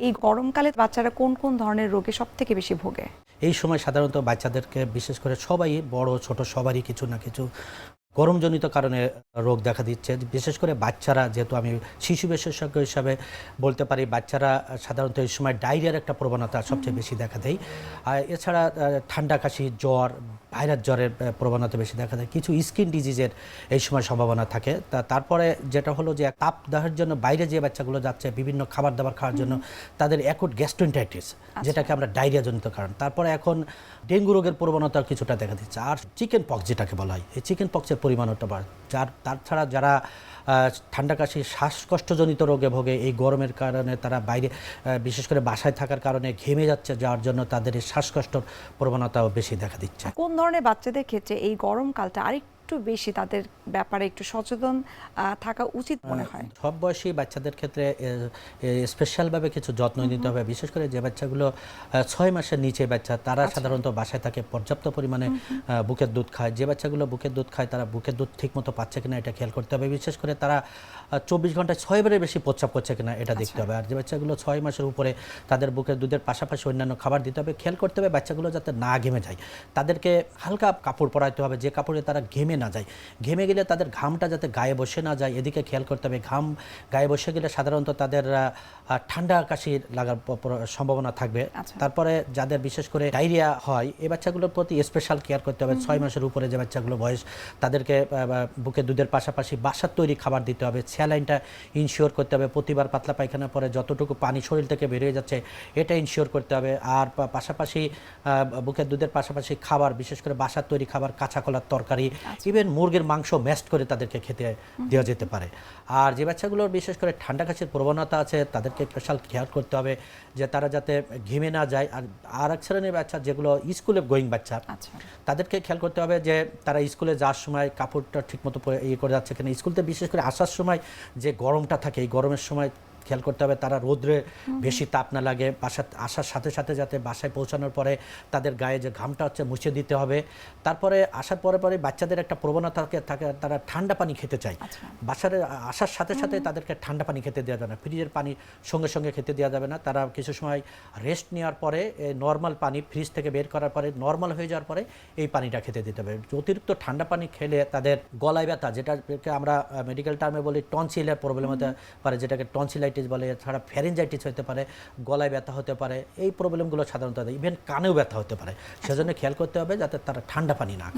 এই গরমকালে বাচ্চারা কোন কোন ধরনের রোগে সবথেকে বেশি ভোগে? এই সময় সাধারণত বাচ্চাদেরকে বিশেষ করে সবাই বড় ছোট সবারই কিছু না কিছু গরমজনিত কারণে রোগ দেখা দিচ্ছে। বিশেষ করে বাচ্চারা, যেহেতু আমি শিশু বিশেষজ্ঞ হিসাবে বলতে পারি, বাচ্চারা সাধারণত এই সময় ডায়রিয়ার একটা প্রবণতা সবচেয়ে বেশি দেখা দেয়। আর এছাড়া ঠান্ডা কাশি, জ্বর, ভাইরাস জ্বরের প্রবণতা বেশি দেখা দেয়। কিছু স্কিন ডিজিজের এই সময় সম্ভাবনা থাকে। তারপরে যেটা হলো যে তাপদাহের জন্য বাইরে যে বাচ্চাগুলো যাচ্ছে বিভিন্ন খাবার দাবার খাওয়ার জন্য, তাদের অ্যাকুট গ্যাস্ট্রোএন্টারাইটিস, যেটাকে আমরা ডায়রিয়াজনিত কারণ। তারপরে এখন ডেঙ্গু রোগের প্রবণতা কিছুটা দেখা দিচ্ছে। আর চিকেন পক্স যেটাকে বলা হয়, এই চিকেন পক্সের পরিমাণটা বাড়ে। তাছাড়া যারা ঠান্ডা কাশি শ্বাসকষ্টজনিত রোগে ভোগে, এই গরমের কারণে তারা বাইরে বিশেষ করে বাসায় থাকার কারণে ঘেমে যাচ্ছে, যার জন্য তাদের এই শ্বাসকষ্টর প্রবণতাও বেশি দেখা দিচ্ছে। কোন ধরনের বাচ্চাদের ক্ষেত্রে এই গরমকালটা আরেকটু বেশি তাদের ব্যাপারে একটু সচেতন থাকা উচিত মনে হয়? সব বয়সী বাচ্চাদের ক্ষেত্রে স্পেশালভাবে কিছু যত্ন নিতে হবে। বিশেষ করে যে বাচ্চাগুলো 6 মাসের নিচে বাচ্চা, তারা সাধারণত বাসায় থাকে, পর্যাপ্ত পরিমাণে বুকের দুধ খায়। যে বাচ্চাগুলো বুকের দুধ খায়, তারা বুকের দুধ ঠিকমতো পাচ্ছে কিনা এটা খেয়াল করতে হবে। বিশেষ করে তারা 24 ঘন্টায় 6 বারের বেশি প্রস্রাব করছে কিনা এটা দেখতে হবে। আর যে বাচ্চাগুলো 6 মাসের উপরে, তাদের বুকের দুধের পাশাপাশি অন্যান্য খাবার দিতে হবে। খেয়াল করতে হবে বাচ্চাগুলো যাতে না ঘেমে যায়। তাদেরকে হালকা কাপড় পরাইতে হবে, যে কাপড়ে তারা ঘেমে না যায়। ঘেমে গেলে তাদের ঘামটা যাতে গায়ে বসে না যায়, এদিকে খেয়াল করতে হবে। ঘাম গায়ে বসে গেলে সাধারণত তাদের ঠান্ডা কাশি লাগার সম্ভাবনা থাকবে। তারপরে যাদের বিশেষ করে ডায়রিয়া হয়, এই বাচ্চাগুলোর প্রতি স্পেশাল কেয়ার করতে হবে। 6 মাসের উপরে যে বাচ্চাগুলো বয়স, তাদেরকে বুকের দুধের পাশাপাশি বাসার তৈরি খাবার দিতে হবে। স্যালাইনটা ইনশিওর করতে হবে। প্রতিবার পাতলা পায়খানার পরে যতটুকু পানি শরীর থেকে বেরিয়ে যাচ্ছে এটা ইনশিওর করতে হবে। আর পাশাপাশি বুকের দুধের পাশাপাশি খাবার, বিশেষ করে বাসার তৈরি খাবার, কাঁচা কলার তরকারি, ইভেন মুরগির মাংস ম্যাশড করে তাদেরকে খেতে দেওয়া যেতে পারে। আর যে বাচ্চাগুলোর বিশেষ করে ঠান্ডা কাশির প্রবণতা আছে, তাদেরকে স্পেশাল খেয়াল করতে হবে যে তারা যাতে ঘেমে না যায়। আর এক শ্রেণীর বাচ্চা যেগুলো স্কুলে গোয়িং বাচ্চা, তাদেরকে খেয়াল করতে হবে যে তারা স্কুলে যাওয়ার সময় কাপড়টা ঠিকমতো ইয়ে করে যাচ্ছে কিনা। স্কুলতে বিশেষ করে আসার সময় যে গরমটা থাকে, এই গরমের সময় খেয়াল করতে হবে তারা রোদ্রে বেশি তাপ না লাগে। আসার সাথে সাথে যাতে বাসায় পৌঁছানোর পরে তাদের গায়ে যে ঘামটা হচ্ছে মুছে দিতে হবে। তারপরে আসার পরে বাচ্চাদের একটা প্রবণতা থাকে তারা ঠান্ডা পানি খেতে চায়। বাসার আসার সাথে সাথে তাদেরকে ঠান্ডা পানি খেতে দেওয়া যাবে না, ফ্রিজের পানি সঙ্গে সঙ্গে খেতে দেওয়া যাবে না। তারা কিছু সময় রেস্ট নেওয়ার পরে নর্মাল পানি ফ্রিজ থেকে বের করার পরে নর্মাল হয়ে যাওয়ার পরে এই পানিটা খেতে দিতে হবে। অতিরিক্ত ঠান্ডা পানি খেলে তাদের গলায় ব্যথা, যেটাকে আমরা মেডিকেল টার্মে বলি টনসিলের প্রবলেম হতে পারে, যেটাকে টনসিলাইটিস বলে। এছাড়া ফ্যারিনজাইটিস হতে পারে, গলায় ব্যথা হতে পারে। এই প্রবলেমগুলো সাধারণত ইভেন কানেও ব্যথা হতে পারে। সেজন্য খেয়াল করতে হবে যাতে তারা ঠান্ডা পানি না খায়।